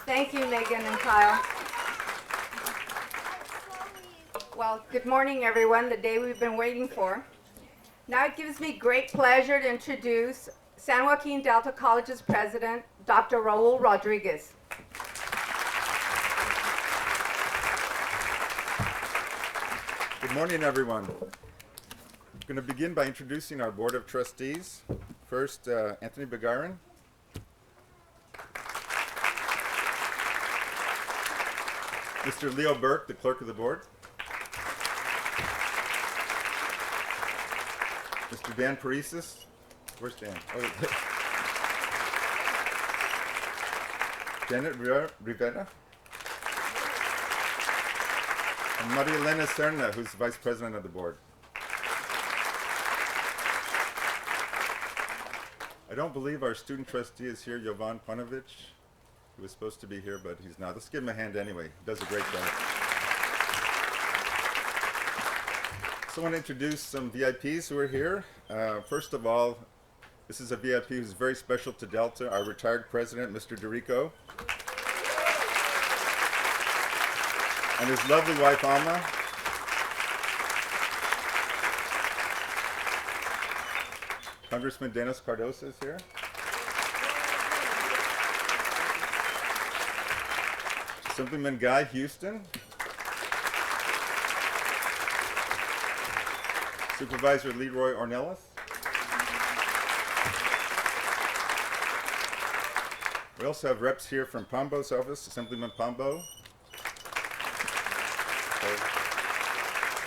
Thank you, Megan and Kyle. Well, good morning, everyone, the day we've been waiting for. Now it gives me great pleasure to introduce San Joaquin Delta College's president, Dr. Raul Rodriguez. Good morning, everyone. I'm going to begin by introducing our Board of Trustees. First, Anthony Begarin. Mr. Leo Burke, the Clerk of the Board. Mr. Dan Paresis. Where's Dan? Oh, Janet Rivera. And Maria Elena Serna, who's Vice President of the Board. I don't believe our student trustee is here, Jovan Panovich. He was supposed to be here, but he's not. Let's give him a hand anyway. He does a great job. So I want to introduce some VIPs who are here. First of all, this is a VIP who's very special to Delta, our retired president, Mr. Dorico. And his lovely wife, Alma. Congressman Dennis Cardoso is here. Assemblyman Guy Houston. Supervisor Leroy Ornelas. We also have reps here from Pombo's office, Assemblyman Pombo.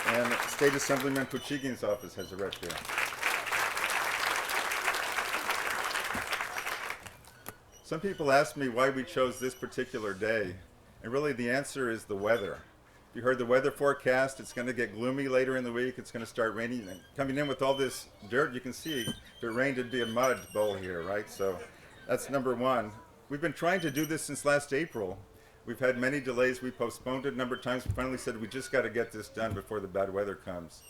And State Assemblyman Puchigin's office has a rep here. Some people ask me why we chose this particular day, and really the answer is the weather. You heard the weather forecast. It's going to get gloomy later in the week. It's going to start raining. And coming in with all this dirt, you can see if it rained, it'd be a mud bowl here, right? So that's number one. We've been trying to do this since last April. We've had many delays. We postponed it a number of times. We finally said we just got to get this done before the bad weather comes.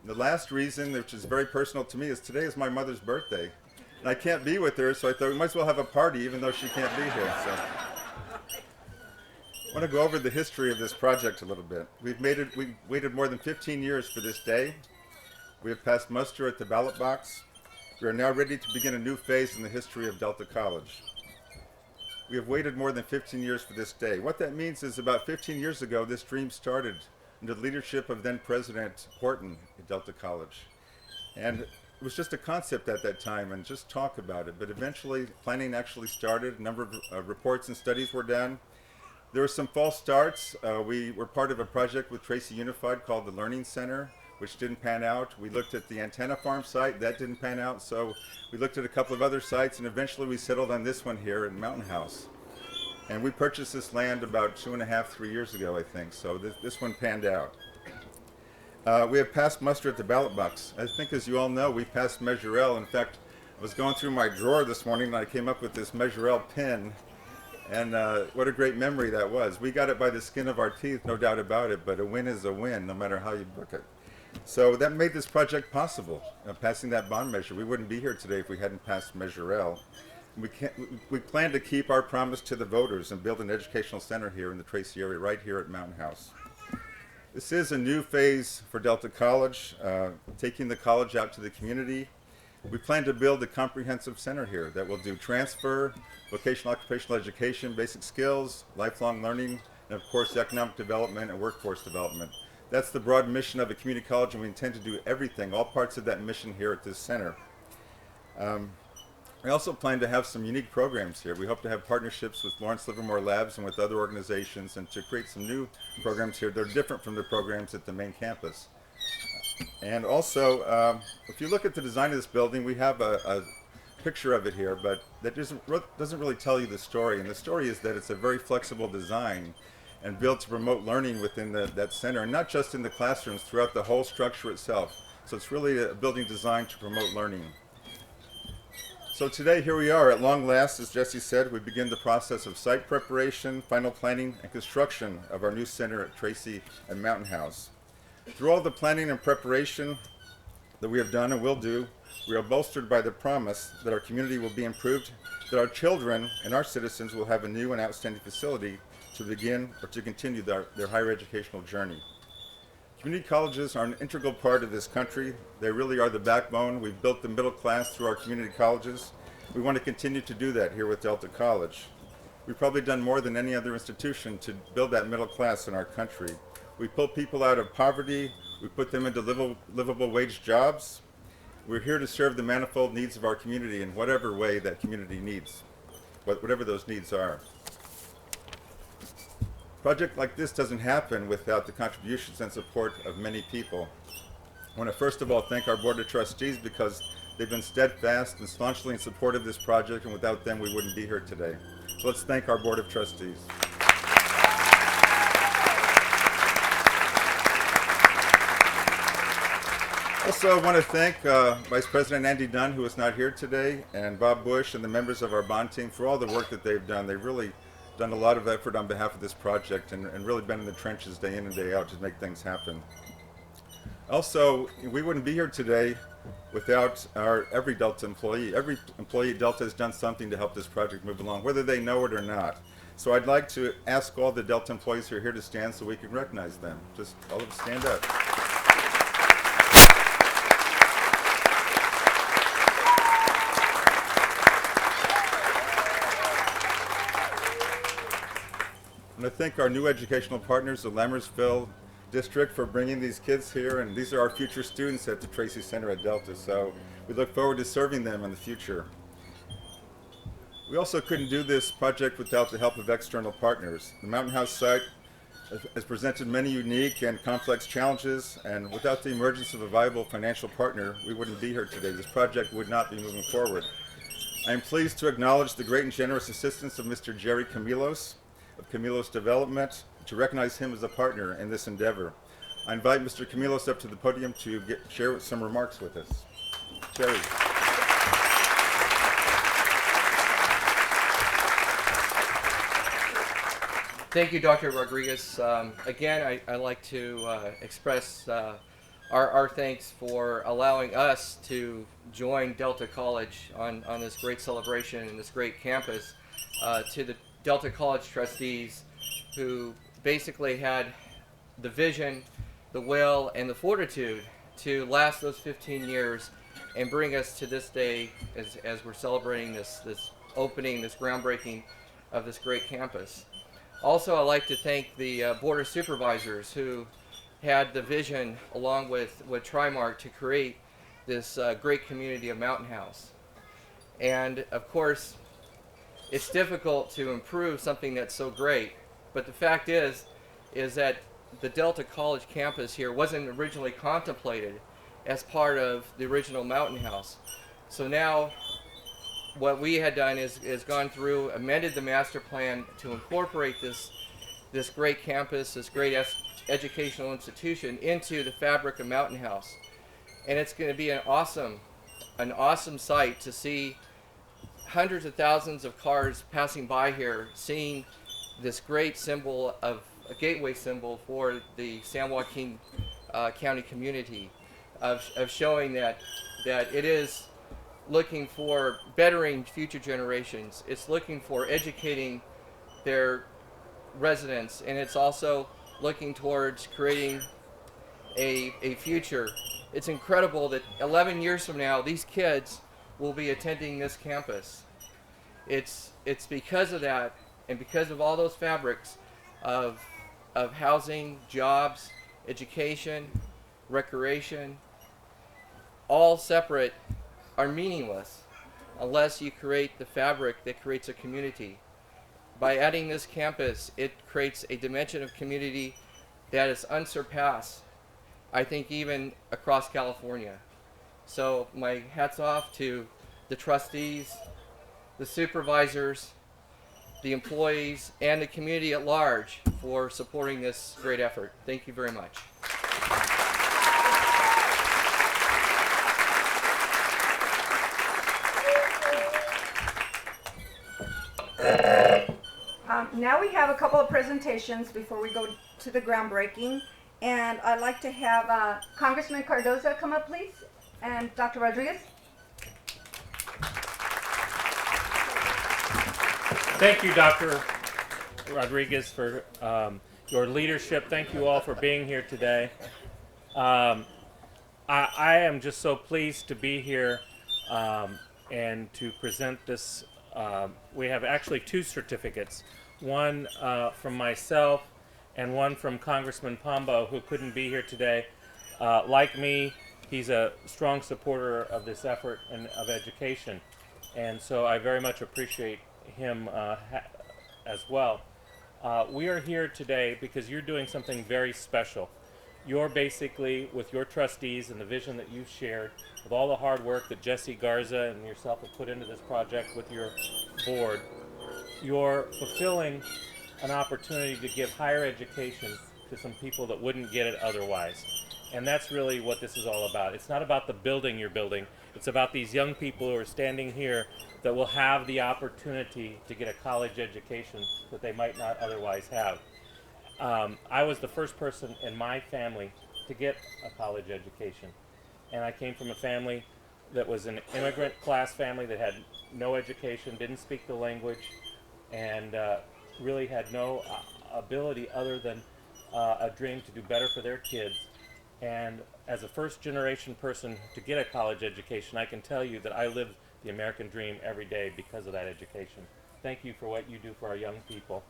And the last reason, which is very personal to me, is today is my mother's birthday. And I can't be with her, so I thought we might as well have a party even though she can't be here. So I want to go over the history of this project a little bit. We've waited more than 15 years for this day. We have passed muster at the ballot box. We are now ready to begin a new phase in the history of Delta College. We have waited more than 15 years for this day. What that means is about 15 years ago, this dream started under the leadership of then President Horton at Delta College. And it was just a concept at that time and just talk about it. But eventually, planning actually started. A number of reports and studies were done. There were some false starts. We were part of a project with Tracy Unified called the Learning Center, which didn't pan out. We looked at the antenna farm site. That didn't pan out. So we looked at a couple of other sites, and eventually we settled on this one here in Mountain House. And we purchased this land about 2.5, 3 years ago, I think. So this one panned out. We have passed muster at the ballot box. I think, as you all know, we passed Measure L. In fact, I was going through my drawer this morning and I came up with this Measure L pin. And what a great memory that was. We got it by the skin of our teeth, no doubt about it, but a win is a win, no matter how you book it. So that made this project possible, passing that bond measure. We wouldn't be here today if we hadn't passed Measure L. We plan to keep our promise to the voters and build an educational center here in the Tracy area, right here at Mountain House. This is a new phase for Delta College, taking the college out to the community. We plan to build a comprehensive center here that will do transfer, vocational occupational education, basic skills, lifelong learning, and of course economic development and workforce development. That's the broad mission of a community college, and we intend to do everything, all parts of that mission here at this center. We also plan to have some unique programs here. We hope to have partnerships with Lawrence Livermore Labs and with other organizations, and to create some new programs here that are different from the programs at the main campus. And also, if you look at the design of this building, we have a picture of it here, but that doesn't really tell you the story. And the story is that it's a very flexible design and built to promote learning within that center, and not just in the classrooms, throughout the whole structure itself. So it's really a building designed to promote learning. So today, here we are. At long last, as Jesse said, we begin the process of site preparation, final planning, and construction of our new center at Tracy and Mountain House. Through all the planning and preparation that we have done and will do, we are bolstered by the promise that our community will be improved that our children and our citizens will have a new and outstanding facility to begin or to continue their higher educational journey. Community colleges are an integral part of this country. They really are the backbone. We've built the middle class through our community colleges. We want to continue to do that here with Delta College. We've probably done more than any other institution to build that middle class in our country. We pull people out of poverty. We put them into livable wage jobs. We're here to serve the manifold needs of our community in whatever way that community needs, whatever those needs are. A project like this doesn't happen without the contributions and support of many people. I want to first of all thank our Board of Trustees because they've been steadfast and staunchly in support of this project, and without them we wouldn't be here today. So let's thank our Board of Trustees. Also, I want to thank Vice President Andy Dunn, who is not here today, and Bob Bush and the members of our bond team for all the work that they've done. They've really done a lot of effort on behalf of this project and really been in the trenches day in and day out to make things happen. Also, we wouldn't be here today without every Delta employee. Every employee at Delta has done something to help this project move along, whether they know it or not. So I'd like to ask all the Delta employees who are here to stand so we can recognize them. Just all of them stand up. I want to thank our new educational partners, the Lammersville District, for bringing these kids here, and these are our future students at the Tracy Center at Delta, so we look forward to serving them in the future. We also couldn't do this project without the help of external partners. The Mountain House site has presented many unique and complex challenges, and without the emergence of a viable financial partner, we wouldn't be here today. This project would not be moving forward. I am pleased to acknowledge the great and generous assistance of Mr. Jerry Camilos of Camilos Development, to recognize him as a partner in this endeavor. I invite Mr. Camilos up to the podium to share some remarks with us. Jerry. Thank you, Dr. Rodriguez. Again, I'd like to express our thanks for allowing us to join Delta College on this great celebration and this great campus, to the Delta College trustees who basically had the vision, the will, and the fortitude to last those 15 years and bring us to this day as we're celebrating this opening, this groundbreaking of this great campus. Also, I'd like to thank the Board of Supervisors who had the vision, along with Trimark, to create this great community of Mountain House. And of course, it's difficult to improve something that's so great, but the fact is that the Delta College campus here wasn't originally contemplated as part of the original Mountain House. So now what we had done is gone through, amended the master plan to incorporate this great campus, this great educational institution into the fabric of Mountain House. And it's going to be an awesome sight to see hundreds of thousands of cars passing by here, seeing this great symbol of a gateway symbol for the San Joaquin County community, of showing that it is looking for bettering future generations. It's looking for educating their residents, and it's also looking towards creating a future. It's incredible that 11 years from now, these kids will be attending this campus. It's because of that, and because of all those fabrics of housing, jobs, education, recreation, all separate, are meaningless unless you create the fabric that creates a community. By adding this campus, it creates a dimension of community that is unsurpassed, I think, even across California. So my hats off to the trustees, the supervisors, the employees, and the community at large for supporting this great effort. Thank you very much. Now we have a couple of presentations before we go to the groundbreaking, and I'd like to have Congressman Cardoza come up, please, and Dr. Rodriguez. Thank you, Dr. Rodriguez, for your leadership. Thank you all for being here today. I am just so pleased to be here and to present this. We have actually two certificates, one from myself and one from Congressman Pombo, who couldn't be here today. Like me, he's a strong supporter of this effort and of education, and so I very much appreciate him as well. We are here today because you're doing something very special. You're basically, with your trustees and the vision that you've shared, with all the hard work that Jesse Garza and yourself have put into this project with your board, you're fulfilling an opportunity to give higher education to some people that wouldn't get it otherwise. And that's really what this is all about. It's not about the building you're building. It's about these young people who are standing here that will have the opportunity to get a college education that they might not otherwise have. I was the first person in my family to get a college education. And I came from a family that was an immigrant class family that had no education, didn't speak the language, and really had no ability other than a dream to do better for their kids. And as a first generation person to get a college education, I can tell you that I live the American dream every day because of that education. Thank you for what you do for our young people.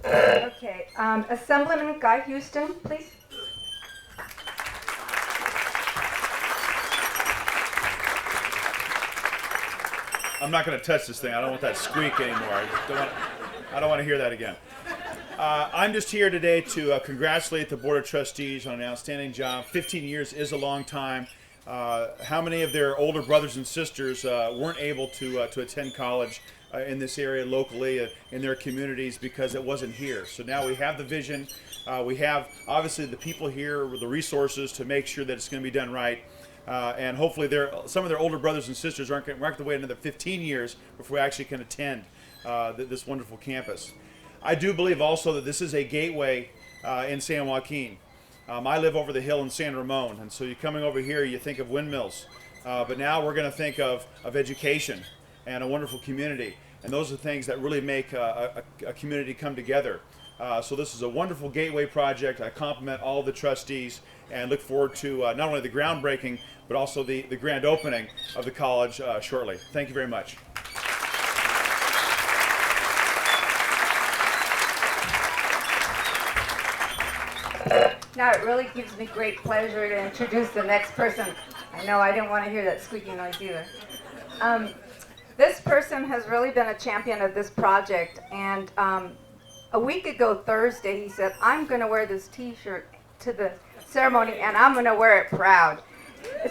Okay, Assemblyman Guy Houston, please. I'm not going to touch this thing. I don't want that squeak anymore. I don't want to hear that again. I'm just here today to congratulate the Board of Trustees on an outstanding job. 15 years is a long time. How many of their older brothers and sisters weren't able to attend college in this area locally in their communities because it wasn't here? So now we have the vision. We have obviously the people here with the resources to make sure that it's going to be done right. And hopefully some of their older brothers and sisters aren't going to wait another 15 years before we actually can attend this wonderful campus. I do believe also that this is a gateway in San Joaquin. I live over the hill in San Ramon, and so you're coming over here, you think of windmills. But now we're going to think of education and a wonderful community. And those are the things that really make a community come together. So this is a wonderful gateway project. I compliment all the trustees and look forward to not only the groundbreaking, but also the grand opening of the college shortly. Thank you very much. Now it really gives me great pleasure to introduce the next person. I know I didn't want to hear that squeaky noise either. This person has really been a champion of this project, and a week ago Thursday he said, I'm going to wear this t-shirt to the ceremony and I'm going to wear it proud.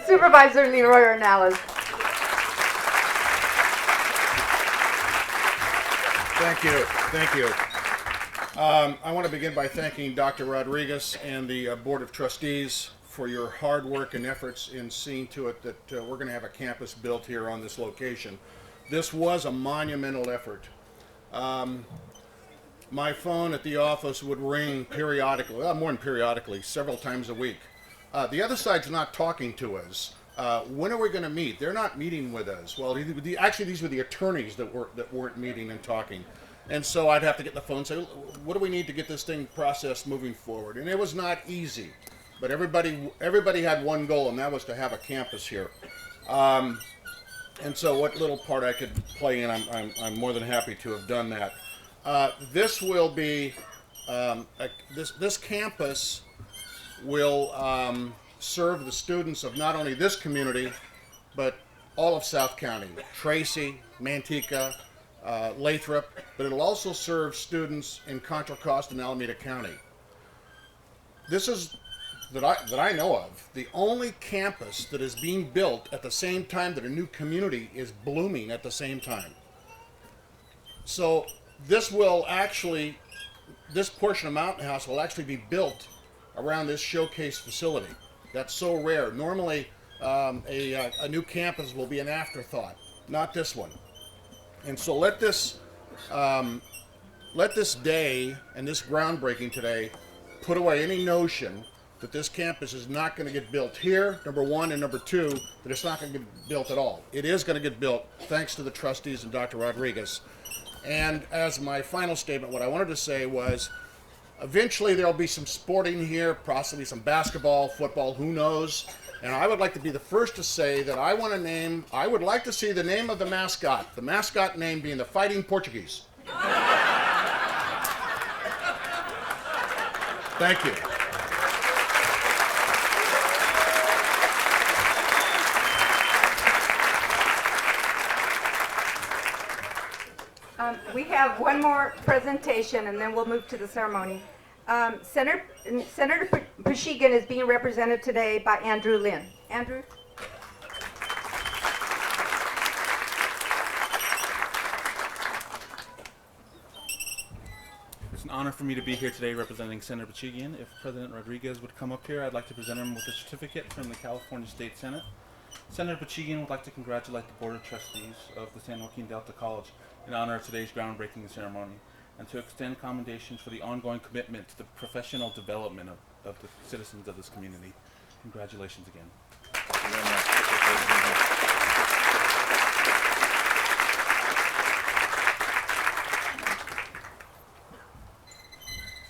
Supervisor Leroy Ornelas. Thank you. Thank you. I want to begin by thanking Dr. Rodriguez and the Board of Trustees for your hard work and efforts in seeing to it that we're going to have a campus built here on this location. This was a monumental effort. My phone at the office would ring periodically, well, more than periodically, several times a week. The other side's not talking to us. When are we going to meet? They're not meeting with us. Well, actually, these were the attorneys that weren't meeting and talking. And so I'd have to get the phone and say, what do we need to get this thing processed moving forward? And it was not easy. But everybody had one goal, and that was to have a campus here. And so what little part I could play in, I'm more than happy to have done that. This will be, this campus will serve the students of not only this community, but all of South County, Tracy, Manteca, Lathrop, but it'll also serve students in Contra Costa and Alameda County. This is, that I know of, the only campus that is being built at the same time that a new community is blooming at the same time. So this will actually, this portion of Mountain House will actually be built around this showcase facility. That's so rare. Normally, a new campus will be an afterthought, not this one. And so let this let this day and this groundbreaking today put away any notion that this campus is not going to get built here, number one, and number two, that it's not going to get built at all. It is going to get built thanks to the trustees and Dr. Rodriguez. And as my final statement, what I wanted to say was, eventually there'll be some sporting here, possibly some basketball, football, who knows. And I would like to be the first to say that I would like to see the name of the mascot name being the Fighting Portuguese. Thank you. We have one more presentation and then we'll move to the ceremony. Senator Pushigan is being represented today by Andrew Lynn. Andrew? It's an honor for me to be here today representing Senator Pushigan. If President Rodriguez would come up here, I'd like to present him with a certificate from the California State Senate. Senator Pushigan would like to congratulate the Board of Trustees of the San Joaquin Delta College in honor of today's groundbreaking ceremony, and to extend commendations for the ongoing commitment to the professional development of the citizens of this community. Congratulations again. Thank you very much.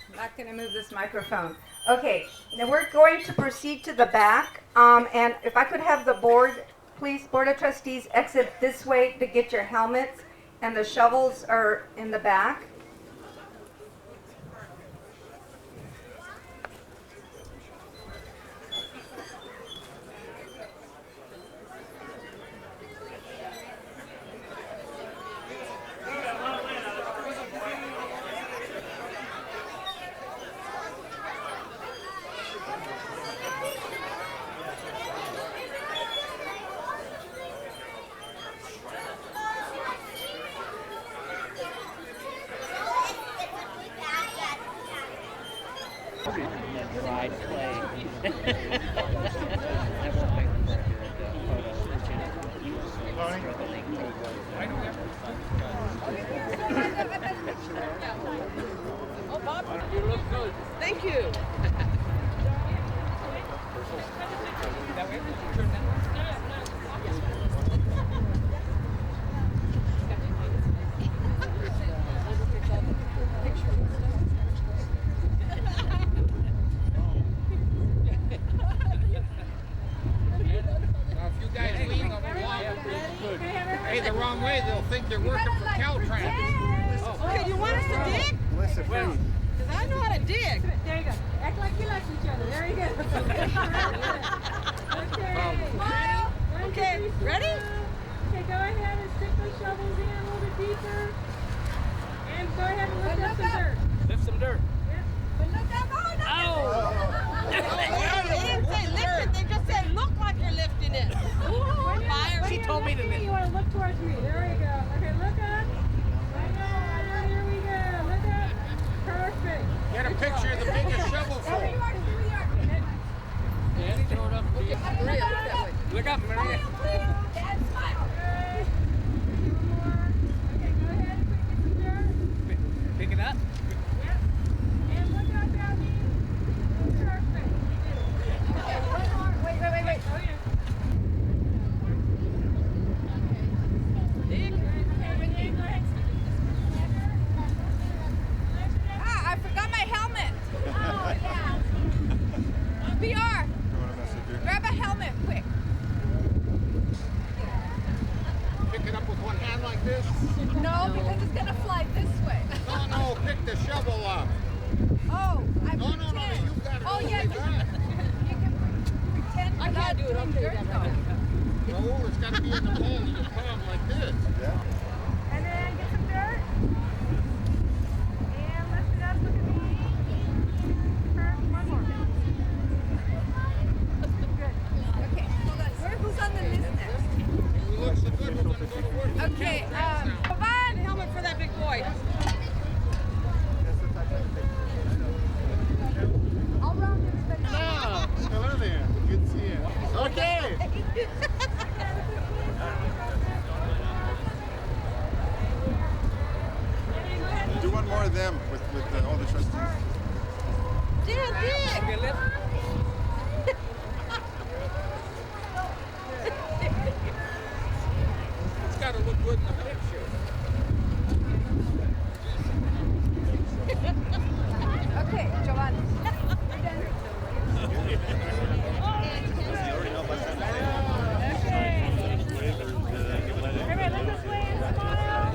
I'm not going to move this microphone. Okay, now we're going to proceed to the back. And if I could have the board, please, Board of Trustees, exit this way to get your helmets, and the shovels are in the back. Thank you. Hey, the wrong way, they'll think they're working for Caltrans. Okay, do you want us to dig? Melissa, please. Because I know how to dig. There you go. Act like you like each other. There you go. Okay. Okay, ready? Okay, go ahead and stick those shovels in a little bit deeper. And go ahead and lift up some dirt. Lift some dirt. Yeah. But look up. Oh, no. They didn't say lift it, they just said look like you're lifting it. Fire. She told me to lift. You want to look towards me. There we go. Okay, look up. Here we go. Look up. Perfect. Get a picture of the biggest shovel full. Look up, Maria. And smile. Okay. One more. Okay, go ahead and get some dirt. Pick it up. Yep. And look up, Abby. Perfect. Okay, one more. Wait. Oh, yeah. Ah, I forgot my helmet. Oh, yeah. PR, grab a helmet, quick. Pick it up with one hand like this. No, because it's gonna fly this way. No, pick the shovel up. Oh, I No, pretend. you've got it Oh, yeah, like that. you can pretend. I can't do it. I'm doing that. No, it's got to be in the bowl. You just put them like this. And then get some dirt. And lift it up. Look at me. Perfect. One more. Good. Okay, hold on. Who's on the list next? Who looks so good, we're going to go to work. Okay, provide a helmet for that big boy. I'll round everybody. Hello there. Good to see you. Okay. Yep. It's got to look good in the picture. Okay, Giovanni. Everybody look this way and smile.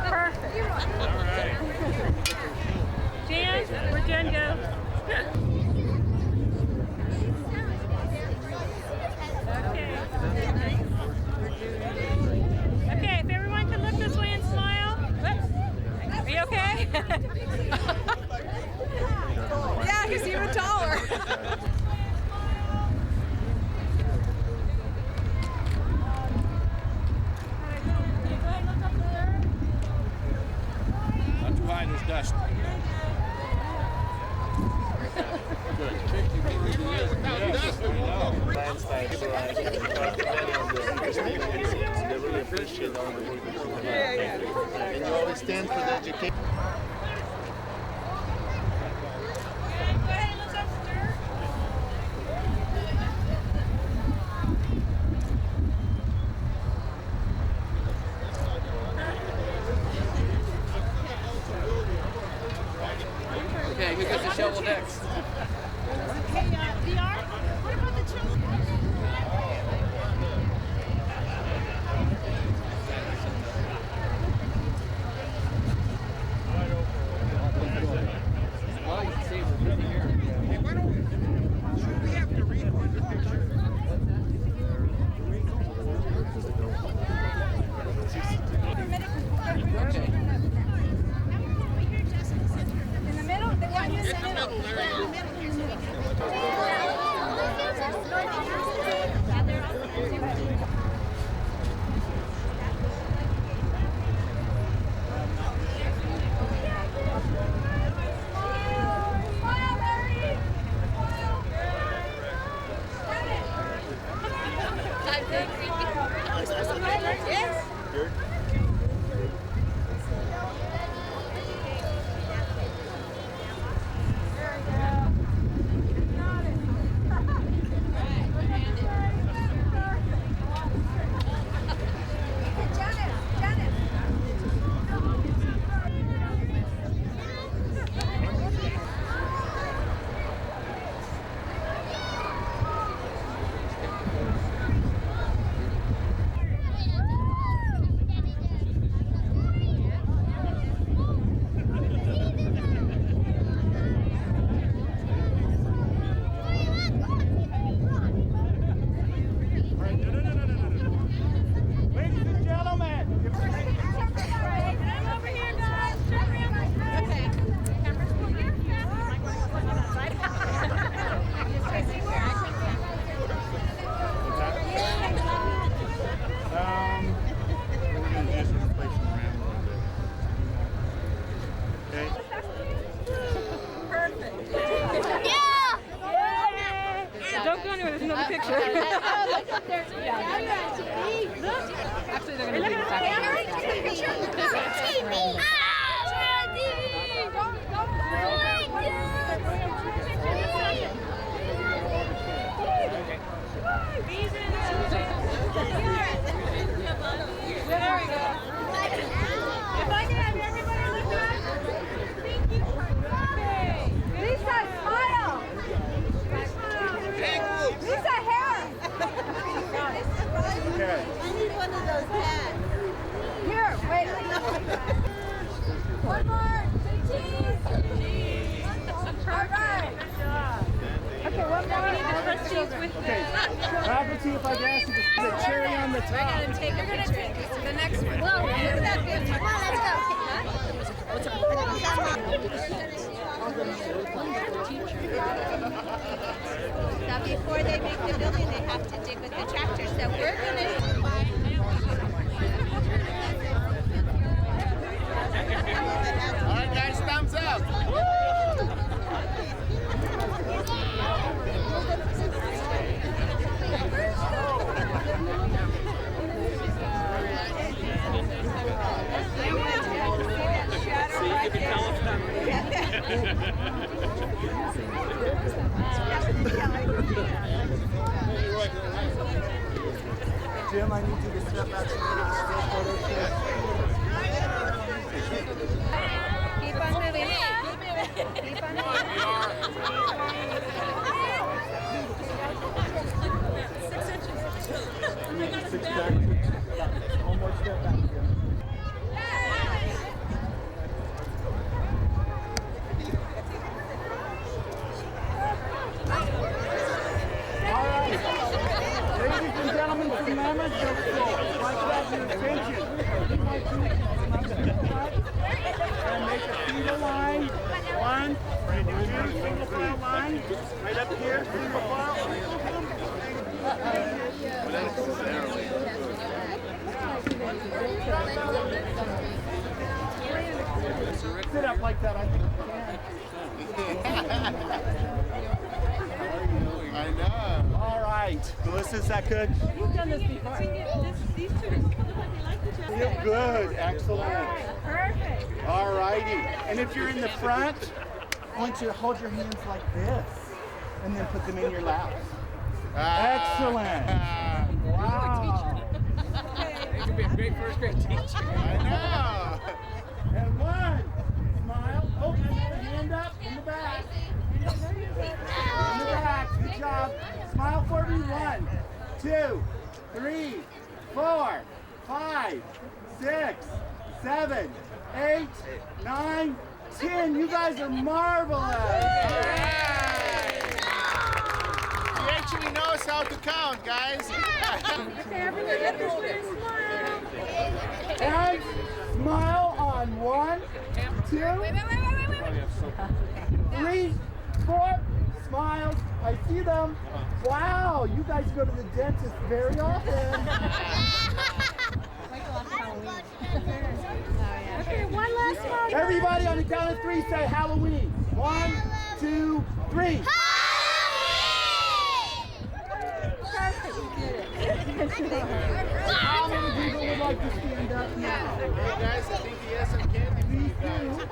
Perfect. Jan, where'd Jan go? Okay. Okay, if everyone can look this way and smile. Whoops. Are you okay? Yeah, he's even taller. Not too high, there's dust. And you always stand for the education. Okay, who gets the shovel next? VR? What about the children? Well, you can see we're busy here. Hey, why don't should we have to record the picture? In the middle? They want you in the middle. Smile, Larry! Smile! Yes. Don't go anywhere, there's another picture. Actually, they're going to be There we go. If I can have everybody look up. Thank you. Okay. Lisa, smile! Lisa, hair! I need one of those hats. Here, wait. One more. Say cheese. All right. Okay, one more. We need the trustees with the... Faculty, if I can ask you to put a cherry on the top. You're gonna take the next one. Whoa, look at that picture. Come on, let's go. Now, before they make the building, they have to dig with the tractor. So we're going to... All right, guys, thumbs up. Keep on moving. Keep on One more step back here. All right. Ladies and gentlemen from Mammoth School, I'd like to have your attention. And make a single line. One, two, single file line. Right up here, single Sit up like that, I think you can. I know. All right. Melissa, is that good? You've done this before. These two like each other. Feel good. Excellent. Perfect. All righty. And if you're in the front, I want you to hold your hands like this and then put them in your lap. Excellent. Wow. You could be a great first grade teacher. I know. And one. Smile. Oh, and another hand up in the back. In the back. Good job. Smile for me. 1, 2, 3, 4, 5, 6, 7, 8, 9, 10. You guys are marvelous. He actually knows how to count, guys. Okay, everyone get this with a smile. And smile on 1, 2, 3, 4. Smiles. I see them. Wow, you guys go to the dentist very often. Okay, one last smile. Everybody on the count of 3 say Halloween. 1, 2, 3. Perfect, you did it. How many people would like to stand up now? Hey guys, I think he has some candy for you guys.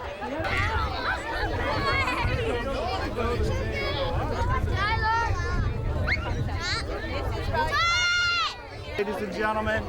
Ladies and gentlemen,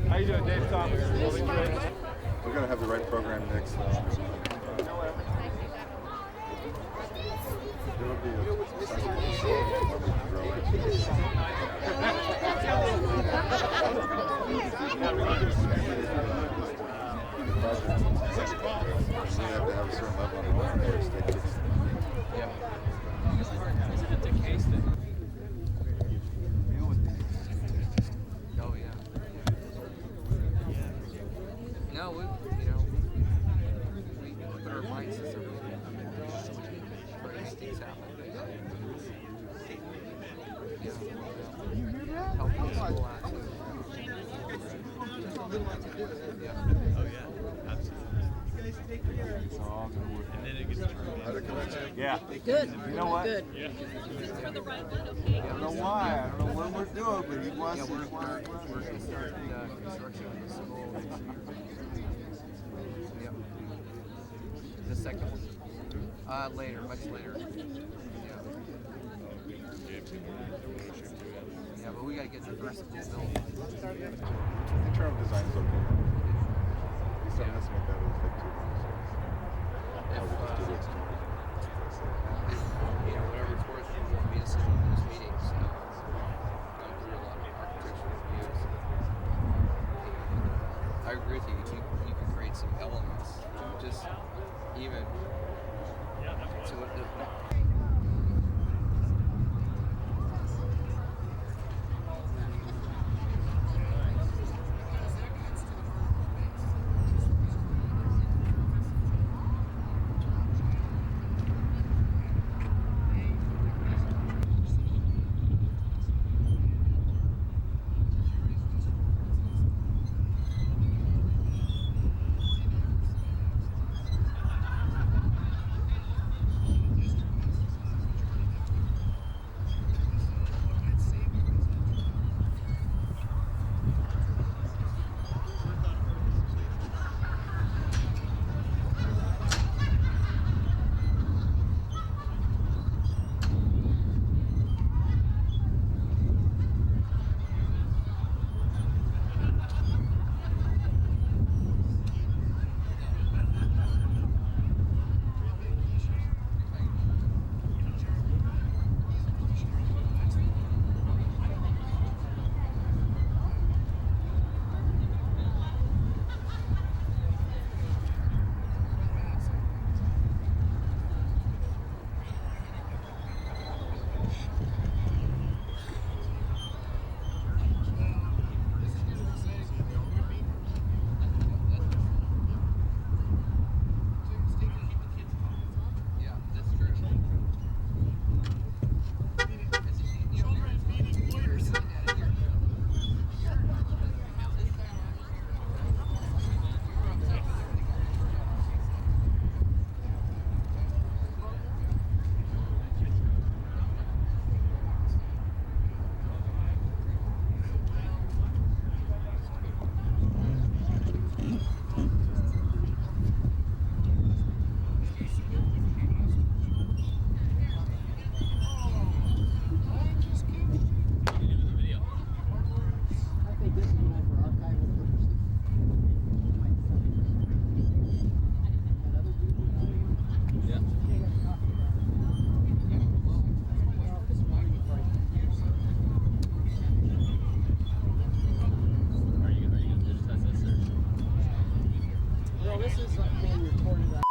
How you doing, Dave Thomas? We're going to have the right program next. So you have to have a certain level of awareness. Oh yeah. No, we put our minds to something. Try to make things happen. Yeah. Help the school out too. Yeah. Good. You know what? Good. I don't know why. I don't know what we're doing, but he wants to. We're going to start construction on the school. Yep. The second one? Later, much later. Yeah. Yeah, but we got to get the first built. The internal design is okay. He's not messing with that. It was like 2 months. I'll just do this. Whatever it's worth, you want me to sit in those meetings. Gone through a lot of architectural reviews. I agree with you. You can create some elements just even. So what Well, this is being recorded.